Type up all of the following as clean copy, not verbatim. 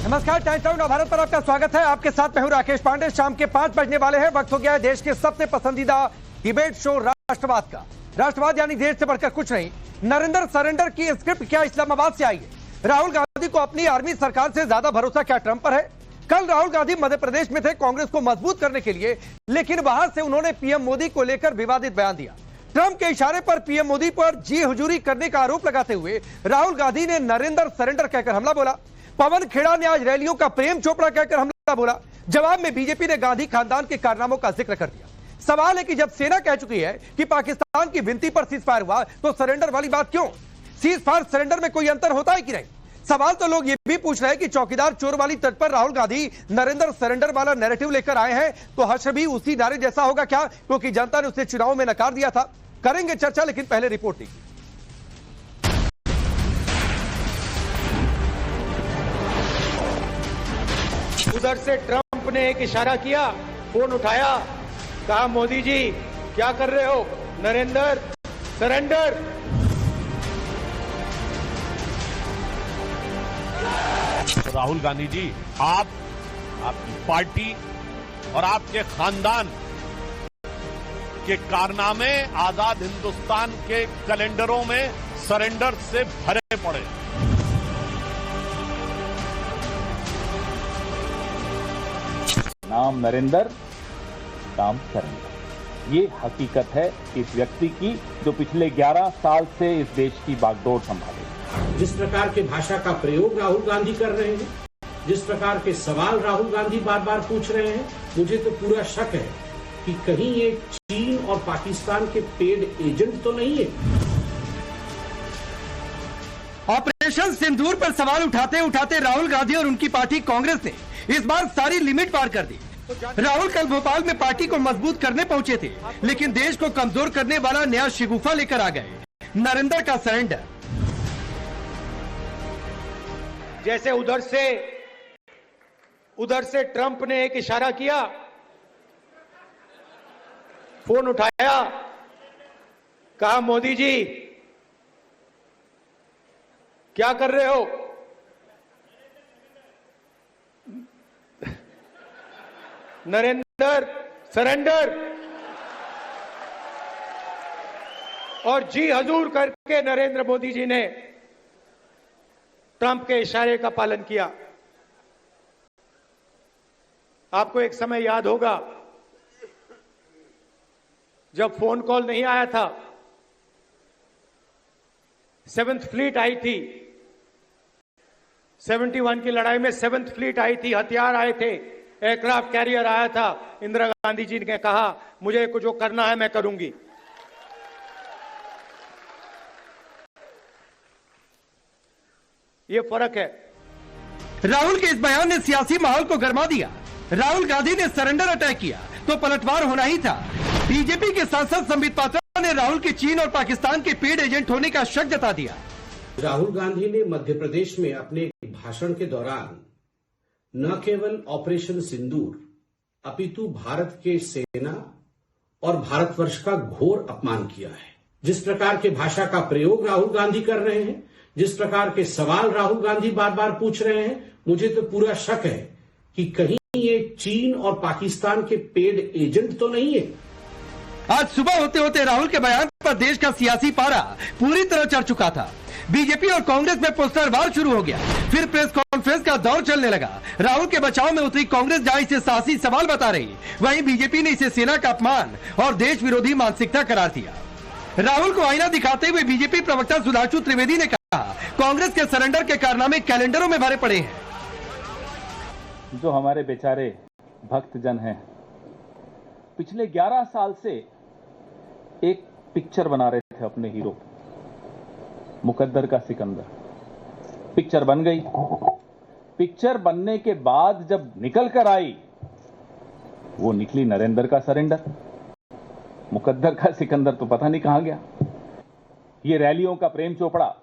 नमस्कार, times now Bharat पर आपका स्वागत है। आपके साथ मैं हूं राकेश पांडे। शाम के 5 बजने वाले हैं। वक्त हो गया है देश के सबसे पसंदीदा डिबेट शो राष्ट्रवाद का। राष्ट्रवाद यानी देश से बढ़कर कुछ नहीं। नरेंद्र सरेंडर की स्क्रिप्ट क्या इस्लामाबाद से आई है? राहुल गांधी को अपनी आर्मी सरकार से ज्यादा भरोसा क्या ट्रंप पर है? कल राहुल गांधी मध्य प्रदेश में थे कांग्रेस को मजबूत करने के लिए, लेकिन वहां से उन्होंने पीएम मोदी को लेकर विवादित बयान दिया। ट्रंप के इशारे पर पीएम मोदी पर जी हुजूरी करने का आरोप लगाते हुए राहुल गांधी ने नरेंद्र सरेंडर कहकर हमला बोला। पवन खेड़ा ने आज रैलियों का प्रेम चोपड़ा कहकर हमला बोला। जवाब में बीजेपी ने गांधी खानदान के कारनामों का जिक्र कर दिया। सवाल है कि जब सेना कह चुकी है कि पाकिस्तान की विनती पर सीज फायर हुआ, तो सरेंडर वाली बात क्यों? सीज फायर सरेंडर में कोई अंतर होता है कि नहीं? सवाल तो लोग ये भी पूछ रहे हैं कि चौकीदार चोर वाली तट पर राहुल गांधी नरेंद्र सरेंडर वाला नैरेटिव लेकर आए हैं, तो हश्र भी उसी नारे जैसा होगा क्या? क्योंकि जनता ने उसे चुनाव में नकार दिया था। करेंगे चर्चा, लेकिन पहले रिपोर्ट देखिए। उधर से ट्रंप ने एक इशारा किया, फोन उठाया, कहा मोदी जी क्या कर रहे हो? नरेंद्र सरेंडर। राहुल गांधी जी, आप, आपकी पार्टी और आपके खानदान के कारनामे आजाद हिंदुस्तान के कैलेंडरों में सरेंडर से भरे पड़े। नाम नरेंद्र, काम सरेंडर। ये हकीकत है इस व्यक्ति की जो पिछले 11 साल से इस देश की बागडोर संभाले। जिस प्रकार के भाषा का प्रयोग राहुल गांधी कर रहे हैं, जिस प्रकार के सवाल राहुल गांधी बार बार पूछ रहे हैं, मुझे तो पूरा शक है कि कहीं ये चीन और पाकिस्तान के पेड एजेंट तो नहीं है। ऑपरेशन सिंदूर पर सवाल उठाते उठाते राहुल गांधी और उनकी पार्टी कांग्रेस ने इस बार सारी लिमिट पार कर दी। राहुल कल भोपाल में पार्टी को मजबूत करने पहुंचे थे, लेकिन देश को कमजोर करने वाला नया शिगुफा लेकर आ गए, नरेंद्र का सरेंडर। जैसे उधर से ट्रंप ने एक इशारा किया, फोन उठाया, कहा मोदी जी क्या कर रहे हो? नरेंद्र सरेंडर। और जी हजूर करके नरेंद्र मोदी जी ने ट्रंप के इशारे का पालन किया। आपको एक समय याद होगा जब फोन कॉल नहीं आया था, 7th फ्लीट आई थी, 71 की लड़ाई में 7th फ्लीट आई थी, हथियार आए थे, एयरक्राफ्ट कैरियर आया था। इंदिरा गांधी जी ने कहा मुझे जो करना है मैं करूंगी। ये फर्क है। राहुल के इस बयान ने सियासी माहौल को गर्मा दिया। राहुल गांधी ने सरेंडर अटैक किया तो पलटवार होना ही था। बीजेपी के सांसद संबित पात्रा ने राहुल के चीन और पाकिस्तान के पेड एजेंट होने का शक जता दिया। राहुल गांधी ने मध्य प्रदेश में अपने भाषण के दौरान न केवल ऑपरेशन सिंदूर अपितु भारत के सेना और भारतवर्ष का घोर अपमान किया है। जिस प्रकार के भाषा का प्रयोग राहुल गांधी कर रहे हैं, जिस प्रकार के सवाल राहुल गांधी बार बार पूछ रहे हैं, मुझे तो पूरा शक है कि कहीं ये चीन और पाकिस्तान के पेड एजेंट तो नहीं है। आज सुबह होते होते राहुल के बयान पर देश का सियासी पारा पूरी तरह चढ़ चुका था। बीजेपी और कांग्रेस में पोस्टर वार शुरू हो गया। फिर प्रेस कॉन्फ्रेंस का दौर चलने लगा। राहुल के बचाव में उतरी कांग्रेस, जहां इसे साहसी सवाल बता रही, वहीं बीजेपी ने इसे सेना का अपमान और देश विरोधी मानसिकता करार दिया। राहुल को आईना दिखाते हुए बीजेपी प्रवक्ता सुधांशु त्रिवेदी ने कहा, कांग्रेस के सरेंडर के कारनामे कैलेंडरों में भरे पड़े हैं। जो हमारे बेचारे भक्तजन हैं, पिछले 11 साल से एक पिक्चर बना रहे थे अपने हीरो, मुकद्दर का सिकंदर। पिक्चर बन गई। पिक्चर बनने के बाद जब निकल कर आई, वो निकली नरेंद्र का सरेंडर। मुकद्दर का सिकंदर तो पता नहीं कहां गया। ये रैलियों का प्रेम चोपड़ा।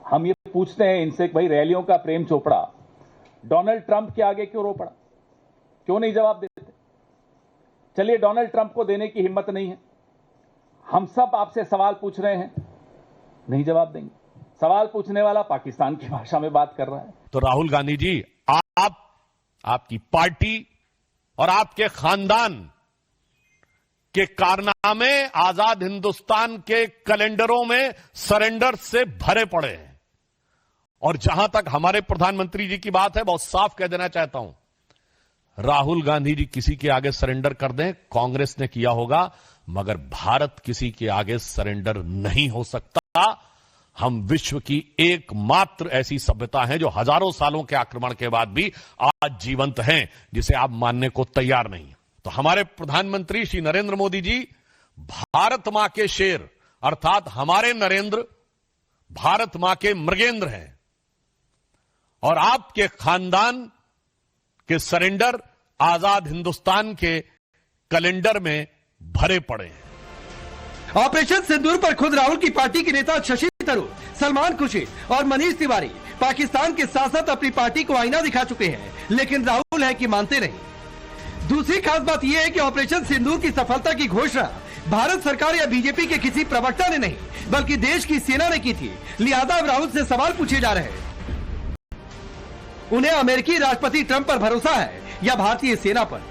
हम ये पूछते हैं इनसे, भाई रैलियों का प्रेम चोपड़ा डोनाल्ड ट्रंप के आगे क्यों रो पड़ा? क्यों नहीं जवाब देते? चलिए, डोनाल्ड ट्रंप को देने की हिम्मत नहीं है। हम सब आपसे सवाल पूछ रहे हैं, नहीं जवाब देंगे। सवाल पूछने वाला पाकिस्तान की भाषा में बात कर रहा है। तो राहुल गांधी जी, आपकी पार्टी और आपके खानदान के कारनामे आजाद हिंदुस्तान के कैलेंडरों में सरेंडर से भरे पड़े हैं। और जहां तक हमारे प्रधानमंत्री जी की बात है, बहुत साफ कह देना चाहता हूं, राहुल गांधी जी किसी के आगे सरेंडर कर दें, कांग्रेस ने किया होगा, मगर भारत किसी के आगे सरेंडर नहीं हो सकता। हम विश्व की एकमात्र ऐसी सभ्यता है जो हजारों सालों के आक्रमण के बाद भी आज जीवंत हैं, जिसे आप मानने को तैयार नहीं। तो हमारे प्रधानमंत्री श्री नरेंद्र मोदी जी भारत मां के शेर अर्थात हमारे नरेंद्र भारत मां के मृगेंद्र हैं, और आपके खानदान के सरेंडर आजाद हिंदुस्तान के कैलेंडर में भरे पड़े हैं। ऑपरेशन सिंदूर पर खुद राहुल की पार्टी के नेता शशि थरूर, सलमान खुर्शीद और मनीष तिवारी पाकिस्तान के साथ साथ अपनी पार्टी को आईना दिखा चुके हैं, लेकिन राहुल है कि मानते नहीं। दूसरी खास बात यह है कि ऑपरेशन सिंदूर की सफलता की घोषणा भारत सरकार या बीजेपी के किसी प्रवक्ता ने नहीं, बल्कि देश की सेना ने की थी। लिहाजा अब राहुल से सवाल पूछे जा रहे हैं, उन्हें अमेरिकी राष्ट्रपति ट्रंप पर भरोसा है या भारतीय सेना पर?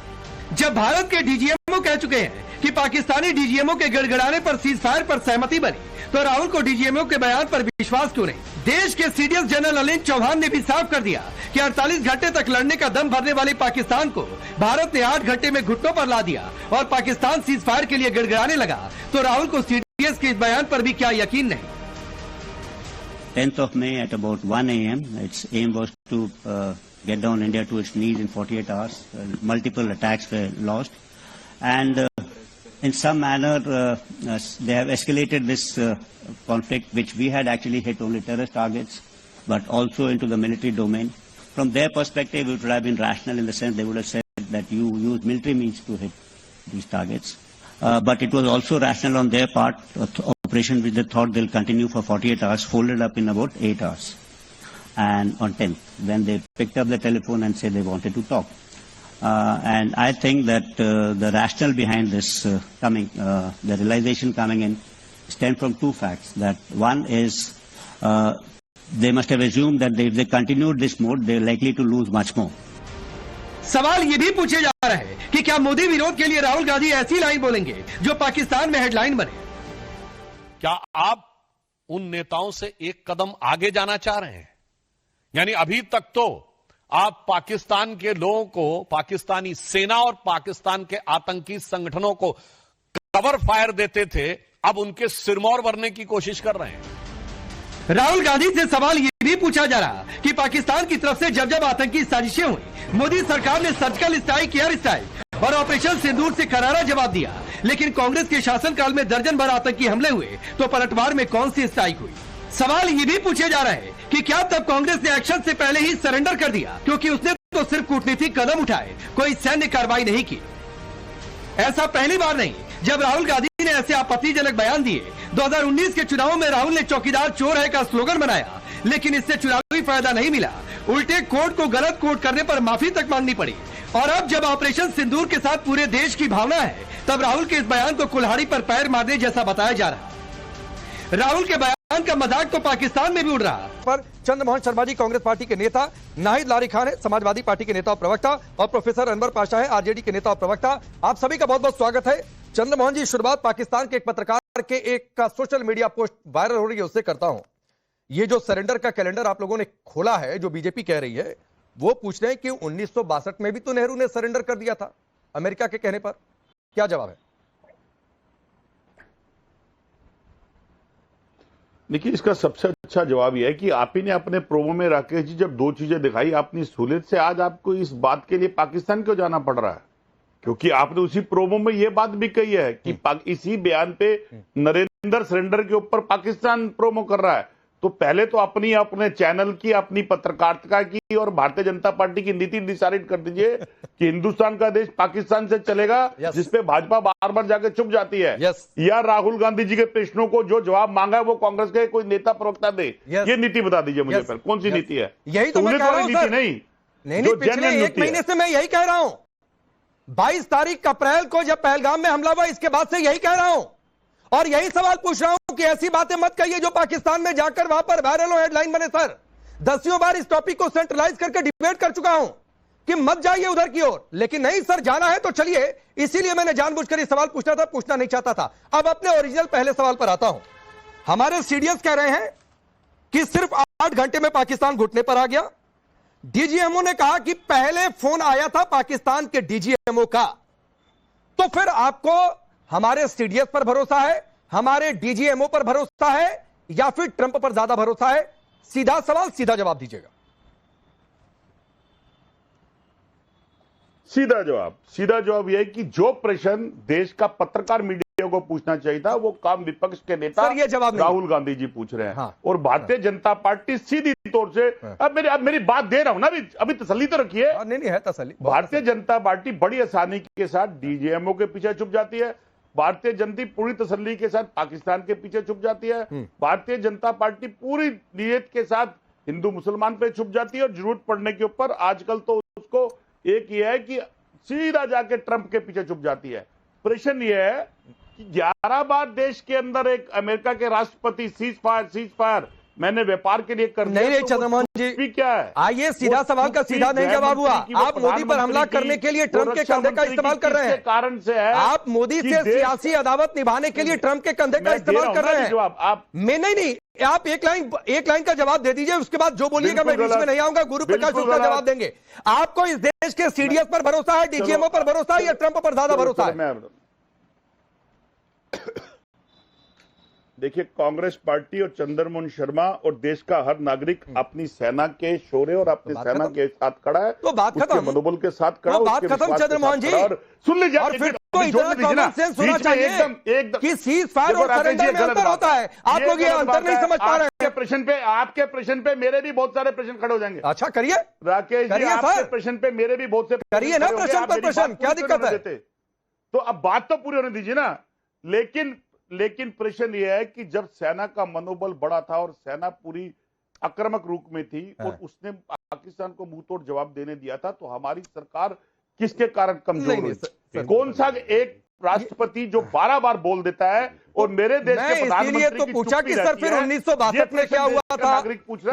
जब भारत के डीजीएमओ कह चुके हैं कि पाकिस्तानी डीजीएमओ के गड़गड़ाने पर सीज फायर पर सहमति बनी, तो राहुल को डीजीएमओ के बयान पर विश्वास क्यों नहीं? देश के सीडीएस जनरल अनिल चौहान ने भी साफ कर दिया कि 48 घंटे तक लड़ने का दम भरने वाले पाकिस्तान को भारत ने 8 घंटे में घुटनों पर ला दिया और पाकिस्तान सीज फायर के लिए गड़गड़ाने लगा। तो राहुल को सीडीएस के इस बयान पर भी क्या यकीन नहीं? 10th of May at about 1 a.m. Its aim was to get down India to its knees in 48 hours. Multiple attacks were launched, and in some manner they have escalated this conflict, which we had actually hit only terrorist targets, but also into the military domain. From their perspective, it would have been rational in the sense they would have said that you use military means to hit these targets. But it was also rational on their part. Operation which they thought they'll continue for 48 hours folded up in about 8 hours. And on 10th, then they picked up the telephone and said they wanted to talk. And I think that the rationale behind this the realization coming in stemmed from two facts. That one is they must have assumed that if they continued this mode, they're likely to lose much more. सवाल ये भी पूछे जा रहा है कि क्या मोदी विरोध के लिए राहुल गांधी ऐसी लाइन बोलेंगे जो पाकिस्तान में हेडलाइन बने? क्या आप उन नेताओं से एक कदम आगे जाना चाह रहे हैं? यानी अभी तक तो आप पाकिस्तान के लोगों को, पाकिस्तानी सेना और पाकिस्तान के आतंकी संगठनों को कवर फायर देते थे, अब उनके सिरमौर भरने की कोशिश कर रहे हैं। राहुल गांधी से सवाल ये भी पूछा जा रहा कि पाकिस्तान की तरफ से जब जब आतंकी साजिशें हुई, मोदी सरकार ने सर्जिकल स्ट्राइक, एयर स्ट्राइक और ऑपरेशन सिंदूर से करारा जवाब दिया, लेकिन कांग्रेस के शासनकाल में दर्जन भर आतंकी हमले हुए, तो पलटवार में कौन सी स्ट्राइक हुई? सवाल ये भी पूछे जा रहे हैं कि क्या तब कांग्रेस ने एक्शन से पहले ही सरेंडर कर दिया, क्योंकि उसने तो सिर्फ कूटनीतिक कदम उठाए, कोई सैन्य कार्रवाई नहीं की। ऐसा पहली बार नहीं जब राहुल गांधी ने ऐसे आपत्तिजनक बयान दिए। 2019 के चुनावों में राहुल ने चौकीदार चोर है का स्लोगन बनाया, लेकिन इससे चुनावी फायदा नहीं मिला, उल्टे कोर्ट को गलत कोट करने पर माफी तक मांगनी पड़ी। और अब जब ऑपरेशन सिंदूर के साथ पूरे देश की भावना है, तब राहुल के इस बयान को कुल्हाड़ी पर पैर मारने जैसा बताया जा रहा है। राहुल के बयान का मजाक तो पाकिस्तान में भी उड़ रहा। पर चंद्रमोहन शर्मा जी कांग्रेस पार्टी के नेता, नाहिद लारी खान है समाजवादी पार्टी के नेता और प्रवक्ता, और प्रोफेसर अनवर पाशा है आरजेडी के नेता और प्रवक्ता। आप सभी का बहुत बहुत स्वागत है। चंद्रमोहन जी, शुरुआत पाकिस्तान के एक पत्रकार के एक का सोशल मीडिया पोस्ट वायरल हो रही है उससे करता हूं। ये जो सरेंडर का कैलेंडर आप लोगों ने खोला है, जो बीजेपी कह रही है, वो पूछ रहे हैं कि 1962 में भी तो नेहरू ने सरेंडर कर दिया था अमेरिका के कहने पर। क्या जवाब है? देखिए, इसका सबसे अच्छा जवाब यह है कि आप ही ने अपने प्रोमो में, राकेश जी, जब दो चीजें दिखाई अपनी सहूलियत से, आज आपको इस बात के लिए पाकिस्तान क्यों जाना पड़ रहा है? क्योंकि आपने उसी प्रोमो में यह बात भी कही है कि इसी बयान पे नरेंद्र सरेंडर के ऊपर पाकिस्तान प्रोमो कर रहा है। तो पहले तो अपने चैनल की, अपनी पत्रकारिता की और भारतीय जनता पार्टी की नीति डिसाइड कर दीजिए कि हिंदुस्तान का देश पाकिस्तान से चलेगा, जिसपे भाजपा बार बार जाकर चुप जाती है, या राहुल गांधी जी के प्रश्नों को जो जवाब मांगा है वो कांग्रेस के कोई नेता प्रवक्ता दे। ये नीति बता दीजिए मुझे पहले, कौन सी नीति है? यही तो मैं कह रहा हूं सर। नहीं, पिछले एक महीने से मैं यही कह रहा हूं। 22 तारीख अप्रैल को जब पहलगाम में हमला हुआ, इसके बाद से यही कह रहा हूं और यही सवाल पूछ रहा हूं कि ऐसी बातें मत कहिए जो पाकिस्तान में जाकर वहां पर वायरल हो, हेडलाइन बने। सर, 10वीं बार इस टॉपिक को सेंट्रलाइज करके डिबेट कर चुका हूं। कि मत जाइए उधर की ओर, लेकिन नहीं सर जाना है तो चलिए। इसीलिए मैंने जानबूझकर ये सवाल पूछना था, पूछना नहीं चाहता था। अब अपने ओरिजिनल पहले सवाल पर आता हूं। हमारे सीडीएस कह रहे हैं कि सिर्फ 8 घंटे में पाकिस्तान घुटने पर आ गया। डीजीएमओ ने कहा कि पहले फोन आया था पाकिस्तान के डीजीएमओ का। तो फिर आपको हमारे सीडीएस पर भरोसा है, हमारे डीजीएमओ पर भरोसा है, या फिर ट्रंप पर ज्यादा भरोसा है? सीधा सवाल, सीधा जवाब दीजिएगा। सीधा जवाब यह है कि जो प्रश्न देश का पत्रकार मीडिया को पूछना चाहिए था, वो काम विपक्ष के नेता सर, ये जवाब नहीं राहुल गांधी जी पूछ रहे हैं। हाँ, और भारतीय जनता पार्टी सीधी तौर से, अब मेरी बात दे रहा हूं ना, अभी तसल्ली तो रखिए। नहीं है तसल्ली। भारतीय जनता पार्टी बड़ी आसानी के साथ डीजीएमओ के पीछे छुप जाती है। भारतीय जनता पूरी तसल्ली के साथ पाकिस्तान के पीछे छुप जाती है। भारतीय जनता पार्टी पूरी नीयत के साथ हिंदू मुसलमान पे छुप जाती है, और जरूरत पड़ने के ऊपर आजकल तो उसको एक ये है कि सीधा जाके ट्रंप के पीछे छुप जाती है। प्रश्न ये है कि 11 बार देश के अंदर एक अमेरिका के राष्ट्रपति सीज फायर मैंने व्यापार के लिए कर दिया। नहीं चंद्रमोहन जी, क्या है? आइए, सीधा सवाल का सीधा नहीं जवाब हुआ। आप मोदी पर हमला करने के लिए ट्रंप के कंधे का इस्तेमाल कर रहे हैं। कारण से है आप मोदी से सियासी अदावत निभाने के लिए ट्रंप के कंधे का इस्तेमाल कर रहे हैं। जवाब आप मैं नहीं, आप एक लाइन का जवाब दे दीजिए, उसके बाद जो बोलिएगा मैं बीच में नहीं आऊंगा। गुरु प्रकाश उसका जवाब देंगे। आपको इस देश के सीडीएस पर भरोसा है, डीजीएमओ पर भरोसा है, या ट्रंप पर ज्यादा भरोसा है? देखिए, कांग्रेस पार्टी और चंद्रमोहन शर्मा और देश का हर नागरिक अपनी सेना के शौर्य और अपनी सेना के साथ खड़ा है। तो बात खत्म, मनोबल के साथ खड़ा, बात खत्म चंद्रमोहन जी। और सुन लीजिए, और फिर तो इतना कॉमन सेंस होना चाहिए कि सीज फायर और सरेंडर में अंतर होता है। आप लोग ये अंतर नहीं समझ पा रहे हैं। आपके प्रश्न पे मेरे भी बहुत सारे प्रश्न खड़े हो जाएंगे। अच्छा करिए राकेश जी, आपके प्रश्न पे मेरे भी बहुत से करिए ना, प्रश्न पर प्रश्न, क्या दिक्कत है? तो अब बात तो पूरी होने दीजिए ना। लेकिन प्रश्न यह है कि जब सेना का मनोबल बड़ा था और सेना पूरी आक्रामक रूप में थी और उसने पाकिस्तान को मुंहतोड़ जवाब देने दिया था, तो हमारी सरकार किसके कारण कमजोर हुई? कौन सा एक राष्ट्रपति जो 12 बार बोल देता है और मेरे देश के प्रधानमंत्री तो पूछा कि सर फिर 1962 में क्या हुआ था?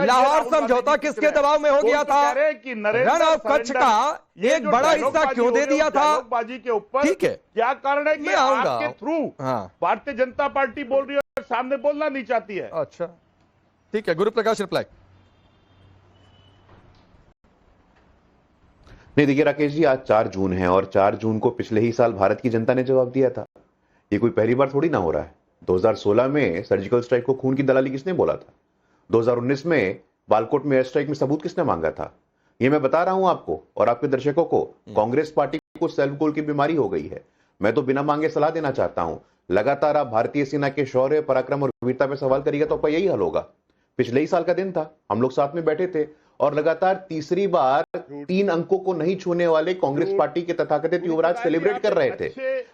लाहौर समझौता किसके दबाव में हो गया था? रण ऑफ कच्छ का एक बड़ा हिस्सा क्यों दे दिया था? बाजी के ऊपर ठीक है, क्या कारण है कि आपके थ्रू भारतीय जनता पार्टी बोल रही है और सामने बोलना नहीं चाहती है? अच्छा ठीक है, गुरु प्रकाश रिप्लाई। नहीं देखिए राकेश जी, आज 4 जून है और 4 जून को पिछले ही साल भारत की जनता ने जवाब दिया था। ये कोई पहली बार थोड़ी ना हो रहा है। 2016 में सर्जिकल स्ट्राइक को खून की दलाली किसने बोला था? 2019 में बालकोट में एयर स्ट्राइक में सबूत किसने मांगा था? ये मैं बता रहा हूं आपको और आपके दर्शकों को, कांग्रेस पार्टी को सेल्फ गोल की बीमारी हो गई है। मैं तो बिना मांगे सलाह देना चाहता हूं। लगातार आप भारतीय सेना के शौर्य, पराक्रम और वीरता पे सवाल करिएगा तो यही हल होगा। पिछले ही साल का दिन था, हम लोग साथ में बैठे थे और लगातार तीसरी बार 3 अंकों को नहीं छूने वाले कांग्रेस पार्टी के तथाकथित युवराज सेलिब्रेट कर रहे थे।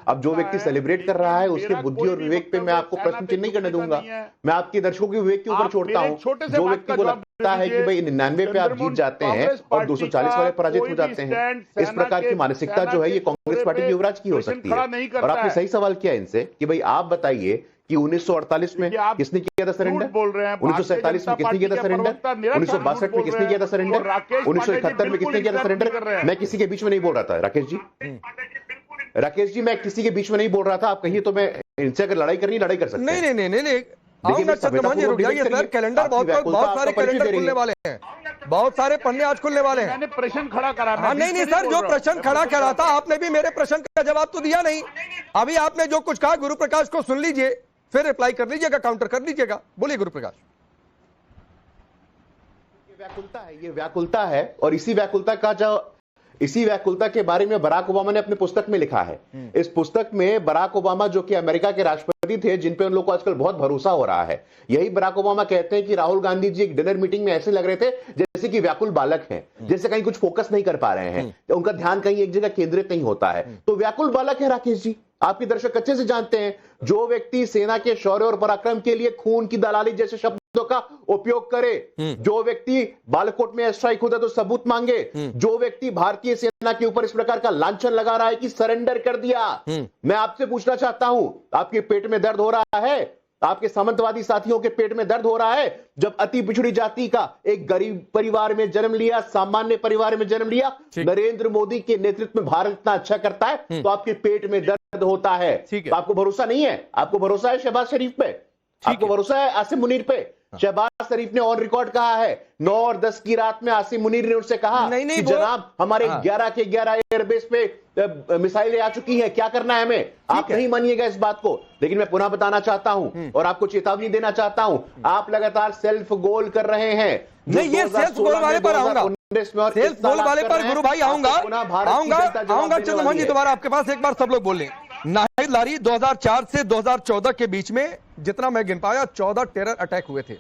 अब जो व्यक्ति सेलिब्रेट कर रहा है उसके बुद्धि और विवेक पे मैं आपको प्रश्न चिन्ह नहीं करने दूंगा। मैं आपके दर्शकों के विवेक के ऊपर छोड़ता हूं। जो व्यक्ति को लगता है कि भाई 99 पे आप जीत जाते हैं और 240 वाले पराजित हो जाते हैं, इस प्रकार की मानसिकता जो है ये कांग्रेस पार्टी के युवराज की हो सकती है। और आपने सही सवाल किया इनसे कि भाई आप बताइए कि 1948 में किसने किया था सरेंडर? 1947 में किसने किया था सरेंडर? 1962 में किसने किया था सरेंडर? 1971 में किसने किया था सरेंडर? मैं किसी के बीच में नहीं बोल रहा था राकेश जी। राकेश जी, मैं किसी के बीच में नहीं बोल रहा था। आप कहिए तो मैं इनसे अगर लड़ाई करनी लड़ाई कर सकते हैं। नहीं सर, कैलेंडर बहुत सारे कैलेंडर खुलने वाले हैं, बहुत सारे पन्ने आज खुलने वाले हैं। मैंने प्रश्न खड़ा करा। नहीं सर, जो प्रश्न खड़ा करा था आपने भी मेरे प्रश्न का जवाब तो दिया नहीं। अभी आपने जो कुछ कहा गुरु प्रकाश को सुन लीजिए, फिर रिप्लाई कर लीजिएगा, काउंटर कर लीजिएगा। बोलिए गुरु प्रकाश। ये व्याकुलता है और इसी व्याकुलता के बारे में बराक ओबामा ने अपनी पुस्तक में लिखा है। इस पुस्तक में बराक ओबामा, जो कि अमेरिका के राष्ट्रपति थे, जिन पे उन लोगों को आजकल बहुत भरोसा हो रहा है, यही बराक ओबामा कहते हैं कि राहुल गांधी जी एक डिनर मीटिंग में ऐसे लग रहे थे जैसे कि व्याकुल बालक हैं, जैसे कहीं कुछ फोकस नहीं कर पा रहे हैं, उनका ध्यान कहीं एक जगह केंद्रित नहीं होता है। तो व्याकुल बालक है राकेश जी, आपके दर्शक अच्छे से जानते हैं। जो व्यक्ति सेना के शौर्य और पराक्रम के लिए खून की दलाली जैसे शब्दों का उपयोग करे, जो व्यक्ति बालाकोट में स्ट्राइक होता तो सबूत मांगे, जो व्यक्ति भारतीय सेना के ऊपर इस प्रकार का लांछन लगा रहा है कि सरेंडर कर दिया, मैं आपसे पूछना चाहता हूं, आपके पेट में दर्द हो रहा है? आपके सामंतवादी साथियों के पेट में दर्द हो रहा है जब अति पिछड़ी जाति का एक गरीब परिवार में जन्म लिया, सामान्य परिवार में जन्म लिया, नरेंद्र मोदी के नेतृत्व में भारत इतना अच्छा करता है तो आपके पेट में दर्द होता है। तो आपको भरोसा नहीं है? आपको भरोसा है शहबाज शरीफ पे? आपको भरोसा है आसिम मुनीर पे? शहबाज शरीफ ने ऑन रिकॉर्ड कहा है 9 और 10 की रात में आसिम मुनीर ने उनसे कहा कि जनाब हमारे 11 के 11 एयरबेस पे मिसाइलें आ चुकी हैं, क्या करना है हमें? आप नहीं मानिएगा इस बात को, लेकिन मैं पुनः बताना चाहता हूं और आपको चेतावनी देना चाहता हूं, आप लगातार सेल्फ गोल कर रहे हैं। नहीं, ये सेल्फ गोल वाले पर आऊंगा, सेल्फ गोल वाले पर गुरु भाई आऊंगा चंद्रमोहन जी दोबारा आपके पास एक बार सब लोग बोल लें। नाहिद लारी 2004 से 2014 के बीच में जितना मैं गिन पाया 14 टेरर अटैक हुए थे।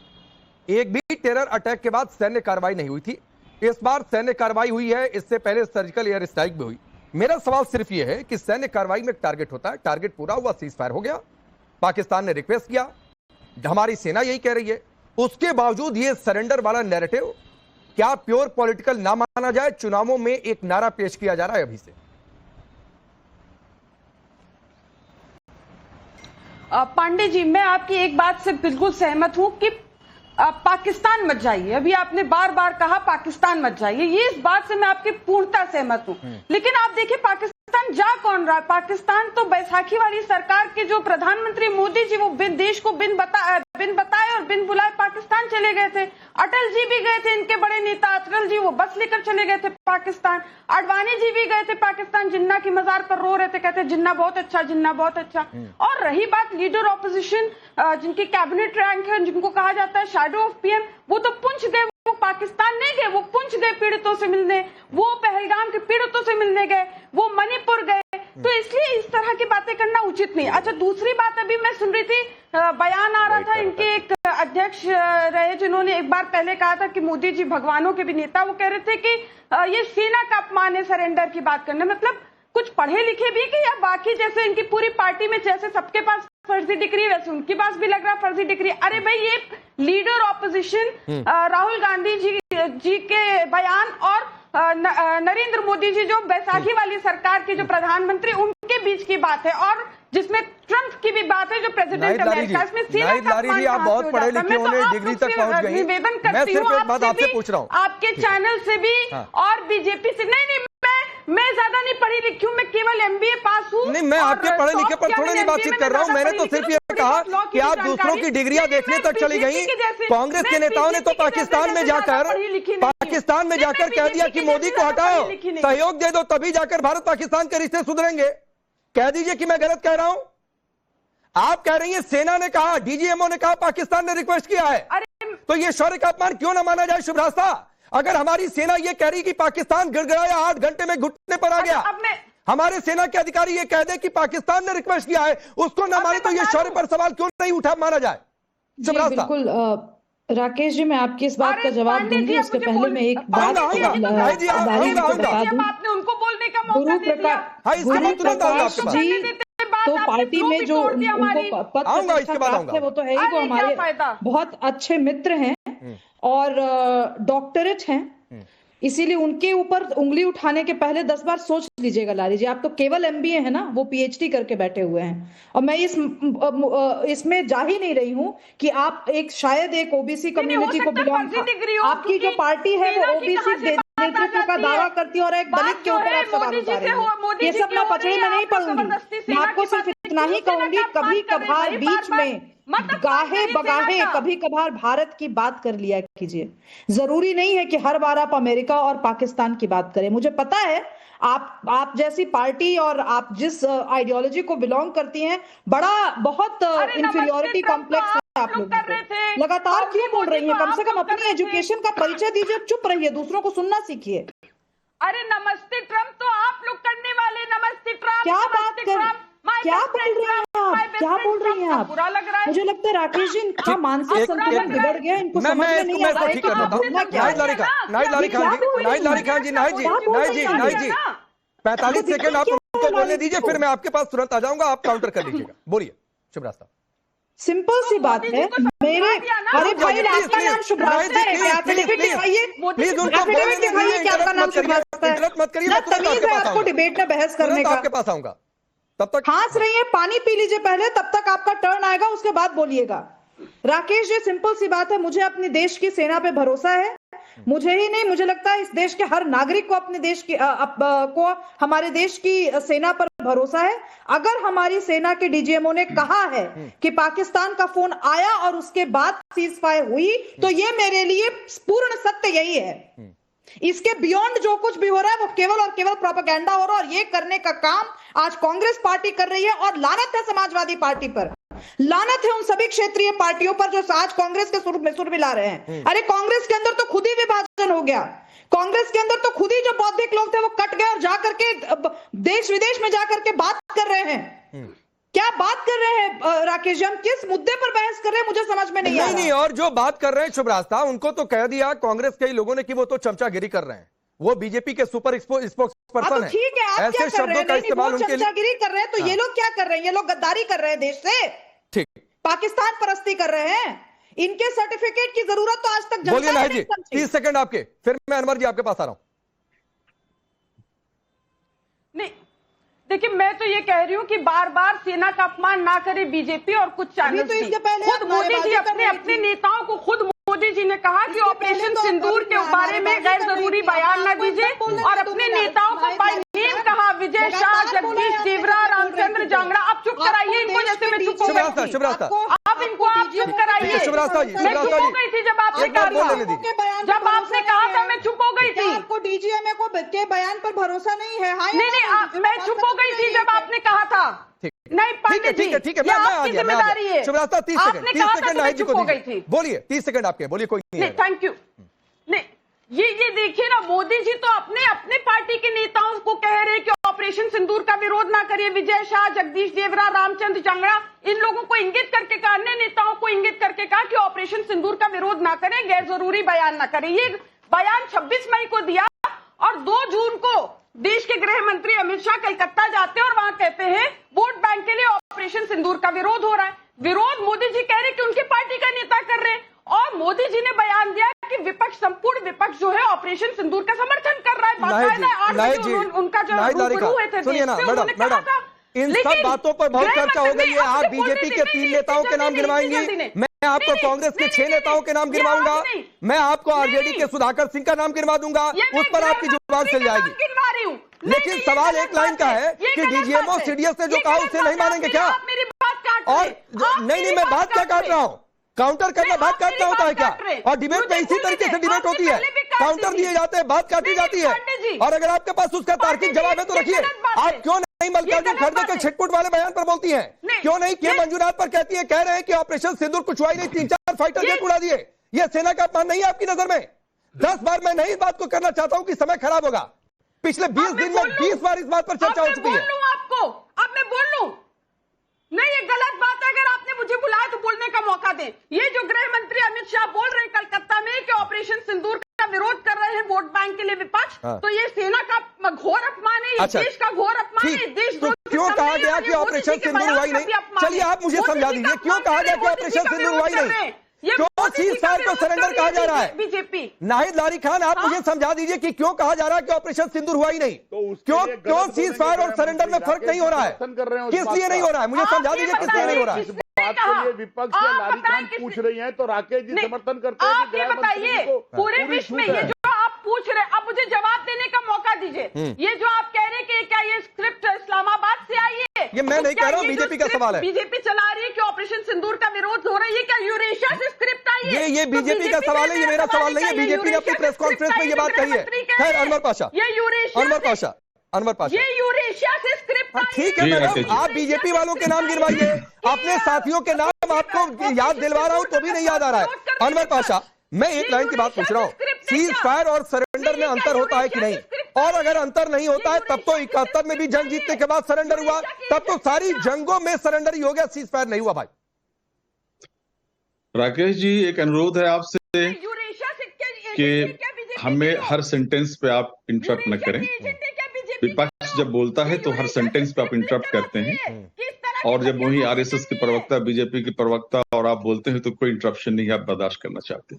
एक भी टेरर अटैक के बाद सैन्य कार्रवाई नहीं हुई थी। इस बार सैन्य कार्रवाई हुई है, इससे पहले सर्जिकल एयर स्ट्राइक भी हुई। मेरा सवाल सिर्फ यह है कि सैन्य कार्रवाई में एक टारगेट होता है, टारगेट पूरा हुआ, सीज फायर हो गया, पाकिस्तान ने रिक्वेस्ट किया, हमारी सेना यही कह रही है, उसके बावजूद ये सरेंडर वाला नैरेटिव क्या प्योर पॉलिटिकल ना माना जाए? चुनावों में एक नारा पेश किया जा रहा है अभी से। पांडे जी, मैं आपकी एक बात से बिल्कुल सहमत हूं कि पाकिस्तान मत जाइए। अभी आपने बार बार कहा पाकिस्तान मत जाइए, ये इस बात से मैं आपकी पूर्णतः सहमत हूं। लेकिन आप देखिए पाकिस्तान जा कौन रहा है? पाकिस्तान तो बैसाखी वाली सरकार के जो प्रधानमंत्री मोदी जी वो देश को बिन बताए और बिन बुलाए पाकिस्तान चले गए थे। अटल जी भी गए थे, इनके बड़े नेता अटल जी, वो बस लेकर चले गए थे पाकिस्तान। अडवाणी जी भी गए थे पाकिस्तान, जिन्ना की मजार पर रो रहे थे, कहते जिन्ना बहुत अच्छा, जिन्ना बहुत अच्छा। और रही बात लीडर ऑपोजिशन जिनकी कैबिनेट रैंक है, जिनको कहा जाता है शैडो ऑफ पीएम, वो तो पुंछ गए, वो पाकिस्तान नहीं गए, वो पुंछ गए पीड़ितों से मिलने, वो पहलगाम के पीड़ितों से मिलने गए, वो मणिपुर गए। तो इसलिए इस तरह की बातें करना उचित नहीं। अच्छा, दूसरी बात अभी मैं सुन रही थी, बयान आ रहा था, इनके एक अध्यक्ष रहे जिन्होंने एक बार पहले कहा था कि मोदी जी भगवानों के भी नेता, वो कह रहे थे कि ये सेना का अपमान है सरेंडर की बात करना। मतलब कुछ पढ़े लिखे भी कि या बाकी जैसे इनकी पूरी पार्टी में जैसे सबके पास फर्जी डिग्री, वैसे उनके पास भी लग रहा फर्जी डिग्री। अरे भाई, ये लीडर ऑपोजिशन राहुल गांधी जी के बयान और नरेंद्र मोदी जी जो बैसाखी वाली सरकार के जो प्रधानमंत्री, उनके बीच की बात है, और जिसमें ट्रंप की भी बात है जो प्रेसिडेंट अमेरिका, इसमें जी आप बहुत पढ़े लिखे होने डिग्री तक पहुंच गई। निवेदन मैं करती सिर्फ हूँ एक बात आपसे पूछ रहा हूँ, आपके चैनल से भी और बीजेपी से। नहीं, मैं ज्यादा नहीं पढ़ी लिखी हूँ, मैं केवल एमबीए पास हूँ। नहीं, मैं आपके पढ़े लिखे पर थोड़ी नहीं बातचीत कर रहा हूँ। मैंने तो सिर्फ ये कहा कि आप दूसरों की डिग्रियां देखने तक चली गई। कांग्रेस के नेताओं ने तो पाकिस्तान में जाकर कह दिया कि मोदी को हटाओ, सहयोग दे दो, तभी जाकर भारत पाकिस्तान के रिश्ते सुधरेंगे। कह दीजिए कि मैं गलत कह रहा हूं। आप कह रही हैं सेना ने कहा, डीजीएमओ ने कहा, पाकिस्तान ने रिक्वेस्ट किया है, तो ये शौर्य का अपमान क्यों ना माना जाए? शुभरास्ता, अगर हमारी सेना ये कह रही कि पाकिस्तान गिड़गिड़ाया 8 घंटे में घुटने पर आ गया, हमारे सेना के अधिकारी ये कह दे कि पाकिस्तान ने रिक्वेस्ट किया है, उसको ना माने, तो ये शौर्य पर सवाल क्यों नहीं उठा माना जाए? बिल्कुल राकेश जी, मैं आपकी इस बात का जवाब दूंगी। उसके पहले मैं एक बात बता दूं। आपने उनको बोलने का मौका दे दिया। जी, तो पार्टी में जो उनको पद प्रतिष्ठा प्राप्त है वो तो है ही, वो हमारे बहुत अच्छे मित्र हैं और डॉक्टरेट हैं, इसीलिए उनके ऊपर उंगली उठाने के पहले 10 बार सोच लीजिएगा। लारी जी, आप तो केवल एमबीए है ना, वो पीएचडी करके बैठे हुए हैं, और मैं इसमें जा ही नहीं रही हूं कि आप शायद एक ओबीसी कम्युनिटी को बिलोंग, आपकी जो पार्टी है वो ओबीसी नेतृत्व का दावा करती है और एक दलित के ऊपर आप सवाल उठा रहे हैं। ये सब मैं पचड़े में नहीं पढ़ूंगी। मैं आपको सिर्फ इतना ही कहूंगी, कभी कभार बीच में गाहे बगाहे कभी कभार भारत की बात कर लिया कीजिए। जरूरी नहीं है कि हर बार आप अमेरिका और पाकिस्तान की बात करें। मुझे पता है आप जैसी पार्टी और आप जिस आइडियोलॉजी को बिलोंग करती हैं, बहुत इंफीरियोरिटी कॉम्प्लेक्स है आप लोगों को। लगातार क्यों बोल रही हैं? कम से कम अपनी एजुकेशन का परिचय दीजिए, चुप रहिए, दूसरों को सुनना सीखिए। अरे नमस्ते ट्रम्प तो आप लोग करने वाले, नमस्ते ट्रम्प, क्या बात कर, क्या बोल रही हैं आप? क्या बोल रही हैं आप? बुरा लग रहा है। मुझे लगता है राकेश जी इनका मानसिक संतुलन बिगड़ गया, इनको समझ में नहीं आ रहा है कि आप बोलना क्या है। नाहिद लारी खान जी, नाहिद जी 45 सेकंड आप उनको बोलने दीजिए, फिर मैं आपके पास तुरंत आ जाऊंगा, आप काउंटर कर लीजिएगा। बोलिए शुभरास्ता। सिंपल सी बात है मेरे, अरे भाई आपका नाम शुभरास्ता है, एफिडेविट दिखाइए, एफिडेविट दिखाइए कि आपका नाम शुभरास्ता है। मत करिए, तमीज है आपको डिबेट में बहस करने का। आपके पास आऊंगा। तब तक हंस रही है, पानी पी लीजिए पहले, तब तक आपका टर्न आएगा, उसके बाद बोलिएगा। राकेश जी, सिंपल सी बात है, मुझे अपने देश की सेना पे भरोसा है। मुझे ही नहीं, मुझे लगता है इस देश के हर नागरिक को अपने देश की हमारे देश की सेना पर भरोसा है। अगर हमारी सेना के डीजीएमओ ने कहा है कि पाकिस्तान का फोन आया और उसके बाद सीज फायर हुई, तो ये मेरे लिए पूर्ण सत्य यही है। इसके बियॉन्ड जो कुछ भी हो रहा है वो केवल और केवल प्रोपेगेंडा हो रहा है, और ये करने का काम आज कांग्रेस पार्टी कर रही है। और लानत है समाजवादी पार्टी पर, लानत है उन सभी क्षेत्रीय पार्टियों पर जो आज कांग्रेस के सुर मिला रहे हैं। अरे कांग्रेस के अंदर तो खुद ही विभाजन हो गया, कांग्रेस के अंदर तो खुद ही जो बौद्धिक लोग थे वो कट गए और जाकर के देश विदेश में जाकर के बात कर रहे हैं। क्या बात कर रहे हैं राकेश जी? हम किस मुद्दे पर बहस कर रहे हैं, मुझे समझ में नहीं आ रहा। नहीं, और जो बात कर रहे हैं शुभ रास्ता, उनको तो कह दिया कांग्रेस के लोगों ने कि वो तो चमचागिरी कर रहे हैं, वो बीजेपी के सुपर स्पोक्स पर्सन है। ठीक है, आप क्या कर रहे हैं? चमचागिरी कर रहे हैं, तो ये लोग क्या कर रहे हैं? ये लोग गद्दारी कर रहे हैं देश से, ठीक, पाकिस्तान परस्ती कर रहे हैं। इनके सर्टिफिकेट की जरूरत तो आज तक जनता बोलिए नाहिद जी, नहीं समझी। 30 सेकंड आपके, फिर मैं अनवर जी आपके पास आ रहा हूं। नहीं, देखिए, मैं तो ये कह रही हूँ कि बार बार सेना का अपमान ना करे बीजेपी और कुछ चैनल। तो इसके पहले खुद मोदी जी अपने नेताओं को, खुद मोदी जी ने कहा कि ऑपरेशन सिंदूर के बारे में गैर जरूरी बयान न दीजिए, और अपने नेताओं को बाय नेम कहा, विजय शाह, जगदीश देवरा, रामचंद्र जांगड़ा। आप चुप कराइए इनको, जैसे मैं चुप हो गई थी। आप इनको आप चुप कराइए। मैं चुप हो गई थी जब आपने कहा था, जब आपने कहा था मैं चुप हो गई थी। आपको डीजीएमए को के बयान पर भरोसा नहीं है? नहीं, मैं चुप हो गई थी जब आपने कहा था। नहीं पंडित जी, ये आपकी जिम्मेदारी है। शुभरास्ता 30 सेकंड, 30 सेकंड नाहिद जी को हो गई दीजिए। थी। बोलिए, 30 सेकंड आपके, बोलिए। कोई नहीं, थैंक यू। नहीं, ये देखिए ना, मोदी जी तो अपने पार्टी के नेताओं को कह रहे हैं कि ऑपरेशन सिंदूर का विरोध ना करिए। विजय शाह, जगदीश देवरा, रामचंद्र जांगड़ा, इन लोगों को इंगित करके कहा, अन्य नेताओं को इंगित करके कहा कि ऑपरेशन सिंदूर का विरोध ना करें, गैर जरूरी बयान ना करें। ये बयान 26 मई को दिया, और 2 जून को देश के गृह मंत्री अमित शाह कलकत्ता जाते हैं और वहां कहते हैं वोट बैंक के लिए ऑपरेशन सिंदूर का विरोध हो रहा है। विरोध मोदी जी कह रहे कि उनकी पार्टी का नेता कर रहे हैं, और मोदी जी ने बयान दिया कि विपक्ष, संपूर्ण विपक्ष जो है ऑपरेशन सिंदूर का समर्थन कर रहा है। उनका जो रूबरू हुए थे, सुनिए ना मैडम, इन सब बातों पर बहुत चर्चा हो गई है। आप बीजेपी के 3 नेताओं के नाम गिनवाएंगी, मैं आपको कांग्रेस के 6 नेताओं के नाम गिनवाऊंगा, मैं आपको आरजेडी के सुधाकर सिंह का नाम गिनवा दूंगा, उस पर आपकी जुबान चल जाएगी। लेकिन सवाल एक लाइन का है कि डीजीएमओ सीडीएस ने जो कहा उसे नहीं मानेंगे क्या? और नहीं, मैं बात क्या काट रहा हूं? काउंटर करना बात काटना होता है क्या? और डिबेट में इसी तरीके से डिबेट होती है, काउंटर दिए जाते हैं, बात काटी जाती है। और अगर आपके पास उसका तार्किक जवाब है तो रखिए। आप क्यों नहीं मल्लिकार्जुन खड़गे के छिटपुट वाले बयान पर बोलती हैं? क्यों नहीं के मंजूरात पर कहती है, कह रहे हैं कि ऑपरेशन सिंदूर कुछ हुआ ही नहीं, 3-4 फाइटर जेट उड़ा दिए। यह सेना का अपमान नहीं है आपकी नजर में? 10 बार मैं नहीं इस बात को करना चाहता हूं कि समय खराब होगा। पिछले 20 दिन में 20 बार इस बात पर चर्चा हो चुकी है। आपको अब मैं बोल लूं? नहीं, ये गलत बात है। अगर आपने मुझे बुलाया तो बोलने का मौका दें। ये जो गृह मंत्री अमित शाह बोल रहे हैं कलकत्ता में कि ऑपरेशन सिंदूर का विरोध कर रहे हैं वोट बैंक के लिए विपक्ष, तो ये सेना का घोर अपमान है, ये देश का घोर अपमान है। देश तो क्यों कहा गया कि ऑपरेशन सिंदूर हुआ ही नहीं? चलिए आप मुझे समझा दीजिए, क्यों कहा गया कि ऑपरेशन सिंदूर हुआ ही नहीं? क्यों सीज फायर को सरेंडर कहा जा रहा है? बीजेपी नाहिद लारी खान, आप मुझे समझा दीजिए कि क्यों कहा जा रहा है कि ऑपरेशन सिंदूर हुआ ही नहीं? क्यों सीज फायर और सरेंडर में फर्क नहीं हो रहा है? किस लिए नहीं हो रहा है? मुझे समझा दीजिए किस लिए नहीं हो रहा है? बात के लिए विपक्ष या लारी खान पूछ रही हैं, तो राकेश जी समर्थन करते हैं। आप ये बताइए, पूरे विश्व में ये जो आप पूछ रहे हैं, अब मुझे जवाब देने का मौका दीजिए। ये जो आप कह रहे हैं कि क्या ये स्क्रिप्ट इस्लामाबाद से आई है? ये मैं नहीं कह रहा हूँ, बीजेपी का सवाल है। बीजेपी चला रही है कि ऑपरेशन सिंदूर का विरोध हो रहा है, ये क्या यूरेशिया से स्क्रिप्ट आई है? ये बीजेपी का सवाल है, ये मेरा सवाल नहीं है। बीजेपी ने अपनी प्रेस कॉन्फ्रेंस में ये बात कही है। खैर, अनवर पाशा, ये अनवर पाशा, ये यूरेशिया से स्क्रिप्ट आई है। ठीक है मैडम, आप बीजेपी वालों के नाम गिनवाइए, अपने साथियों के नाम आपको याद दिलवा रहा हूं तो भी नहीं याद आ रहा है। अनवर पाशा, मैं एक लाइन की बात पूछ रहा हूं, सीज फायर और सरेंडर में अंतर होता है कि नहीं? और अगर अंतर नहीं होता है तब तो 71 में भी जंग जीतने के बाद सरेंडर हुआ, तब तो सारी जंगों में सरेंडर ही हो गया, सीज फायर नहीं हुआ। भाई राकेश जी, एक अनुरोध है आपसे कि हमें हर सेंटेंस पे आप इंटरप्ट न करें। विपक्ष जब बोलता है तो हर सेंटेंस पे आप इंटरप्ट करते हैं, और जब वही आरएसएस के प्रवक्ता, बीजेपी के प्रवक्ता और आप बोलते हैं तो कोई इंटरप्शन नहीं आप बर्दाश्त करना चाहते।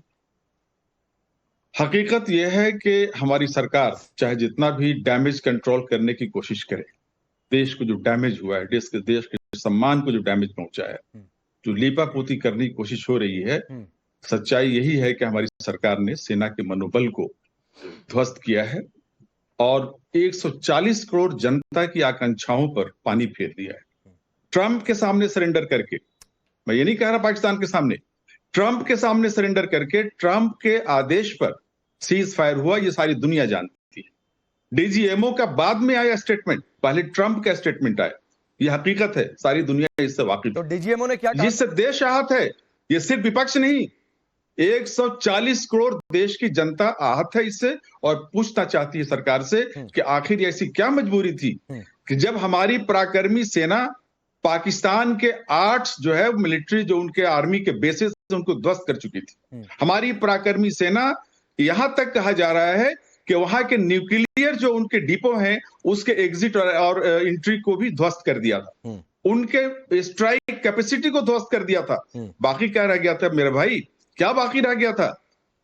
हकीकत यह है कि हमारी सरकार चाहे जितना भी डैमेज कंट्रोल करने की कोशिश करे, देश को जो डैमेज हुआ है, देश के सम्मान को जो डैमेज पहुंचा है, जो लीपापोती करने की कोशिश हो रही है, सच्चाई यही है कि हमारी सरकार ने सेना के मनोबल को ध्वस्त किया है और 140 करोड़ जनता की आकांक्षाओं पर पानी फेर दिया है। ट्रंप के सामने सरेंडर करके, मैं ये नहीं कह रहा पाकिस्तान के सामने, ट्रंप के सामने सरेंडर करके, ट्रंप के आदेश पर सीज फायर हुआ, ये सारी दुनिया जानती है। डीजीएमओ का बाद में आया स्टेटमेंट, पहले ट्रंप का स्टेटमेंट आया। ये हकीकत है, सारी दुनिया इससे वाकिफ। तो डीजीएमओ ने क्या कहा? जिससे देश आहत है, ये सिर्फ विपक्ष नहीं, 140 करोड़ देश की जनता आहत है इससे और पूछना चाहती है सरकार से कि आखिर ऐसी क्या मजबूरी थी कि जब हमारी पराक्रमी सेना पाकिस्तान के 8 जो है मिलिट्री, जो उनके आर्मी के बेसिस उनको ध्वस्त कर चुकी थी। हमारी पराक्रमी सेना, यहां तक कहा जा रहा है कि वहां के न्यूक्लियर जो उनके डिपो हैं उसके एग्जिट और एंट्री को भी ध्वस्त कर दिया था, उनके स्ट्राइक कैपेसिटी को ध्वस्त कर दिया था। बाकी क्या रह गया था मेरे भाई? क्या बाकी रह गया था?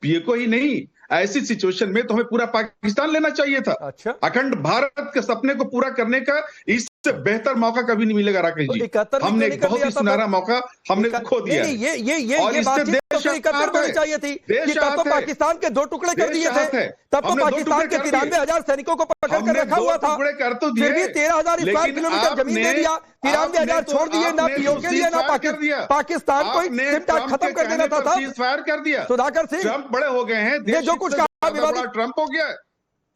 पीएको ही नहीं, ऐसी सिचुएशन में तो हमें पूरा पाकिस्तान लेना चाहिए था। अच्छा, अखंड भारत के सपने को पूरा करने का इससे बेहतर मौका कभी नहीं मिलेगा राकेश जी। हमने एक बहुत ही सुनहरा मौका हमने खो दिया। ये बातचीत तो 71 में चाहिए थी कि तब तो पाकिस्तान के 2 टुकड़े कर दिए थे, तब तो पाकिस्तान के 93,000 सैनिकों को पकड़ कर रखा हुआ था, फिर भी 13,000 स्क्वायर किलोमीटर जमीन दे दिया, 93,000 छोड़ दिए, ना पीओके लिए ना पाकिस्तान को सिमटा खत्म कर देना था। फायर कर दिया सुधाकर सिंह, ट्रंप बड़े हो गए हैं, जो कुछ कहा विवादित ट्रंप हो गया,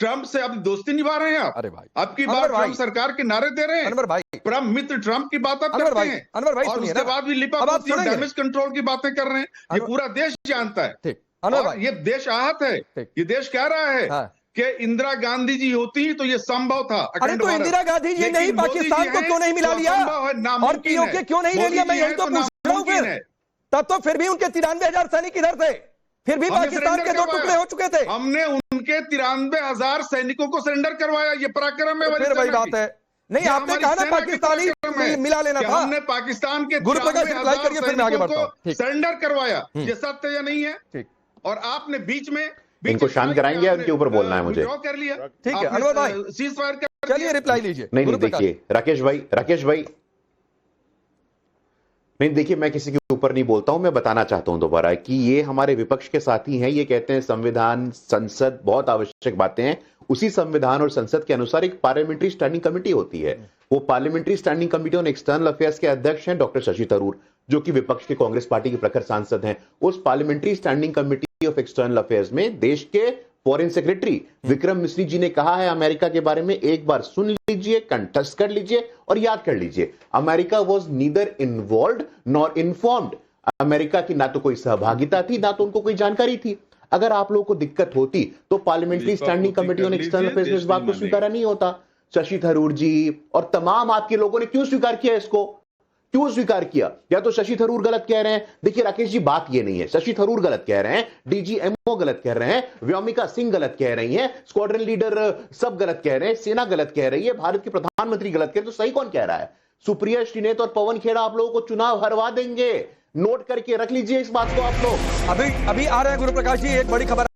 ट्रंप से अब दोस्ती निभा रहे हैं आप। अरे भाई, आपकी बात ट्रंप सरकार के नारे दे रहे हैं। अनवर भाई, ट्रंप मित्र ट्रंप की बात आप अनवर करते हैं, अनवर भाई और सुनिए उसके ना, बाद भी लिपापोती और डैमेज कंट्रोल की बातें कर रहे हैं। ये पूरा देश जानता है। ठीक, अनवर और भाई, ये देश आहत है। ये देश कह रहा है कि इंदिरा गांधी जी होती तो ये संभव था। अरे तो इंदिरा गांधी जी नहीं पाकिस्तान को क्यों नहीं मिला लिया और पीओके क्यों नहीं ले लिया? मैं यही तो पूछ रहा हूं। फिर तब तो फिर भी उनके 93,000 सैनिक इधर थे, फिर भी पाकिस्तान के 2 टुकड़े हो चुके थे। हमने उनके 93,000 सैनिकों को सरेंडर करवाया। ये पराक्रम है। फिर वही बात है। नहीं, आपने कहा ना पाकिस्तानी मिला लेना था। हमने पाकिस्तान के गुरुप्रकाश रिप्लाई करिए, फिर मैं आगे बढ़ता हूं। सरेंडर करवाया। ये सत्य या नहीं है? ठीक। और आपने बीच में इनको शांत कराएंगे, उनके ऊपर बोलना है मुझे। कर लिया। ठीक है अनवर भाई, सीज फायर चलिए रिप्लाई लीजिए। नहीं देखिए राकेश भाई नहीं, देखिए मैं किसी के ऊपर नहीं बोलता हूं। मैं बताना चाहता हूं दोबारा कि ये हमारे विपक्ष के साथी हैं। ये कहते हैं संविधान, संसद बहुत आवश्यक बातें हैं। उसी संविधान और संसद के अनुसार एक पार्लियामेंट्री स्टैंडिंग कमेटी होती है। वो parliamentary standing committee on external affairs के अध्यक्ष हैं डॉक्टर शशि थरूर, जो कि विपक्ष के कांग्रेस पार्टी के प्रखर सांसद हैं। उस parliamentary standing committee of external affairs में देश के फॉरेन सेक्रेटरी विक्रम मिश्री जी ने कहा है अमेरिका के बारे में, एक बार सुन लीजिए, कंठस्थ कर लीजिए और याद कर लीजिए। America was neither involved nor informed. America की ना तो कोई सहभागिता थी, ना तो उनको कोई जानकारी थी। अगर आप लोगों को दिक्कत होती तो parliamentary standing committee on external affairs में इस बात को स्वीकारा नहीं होता। शशि थरूर जी और तमाम आपके लोगों ने क्यों स्वीकार किया इसको? क्यों स्वीकार किया? या तो शशि थरूर गलत कह रहे हैं। देखिए राकेश जी, बात ये नहीं है शशि थरूर गलत कह रहे हैं, डीजीएमओ गलत कह रहे हैं, व्योमिका सिंह गलत कह रही हैं, स्क्वाड्रन लीडर सब गलत कह रहे हैं, सेना गलत कह रही है, भारत के प्रधानमंत्री गलत कह रहे हैं। तो सही कौन कह रहा है? सुप्रिया श्रीनेत और पवन खेड़ा आप लोगों को चुनाव हरवा देंगे। नोट करके रख लीजिए इस बात को आप लोग। अभी आ रहे हैं गुरुप्रकाश जी, एक बड़ी खबर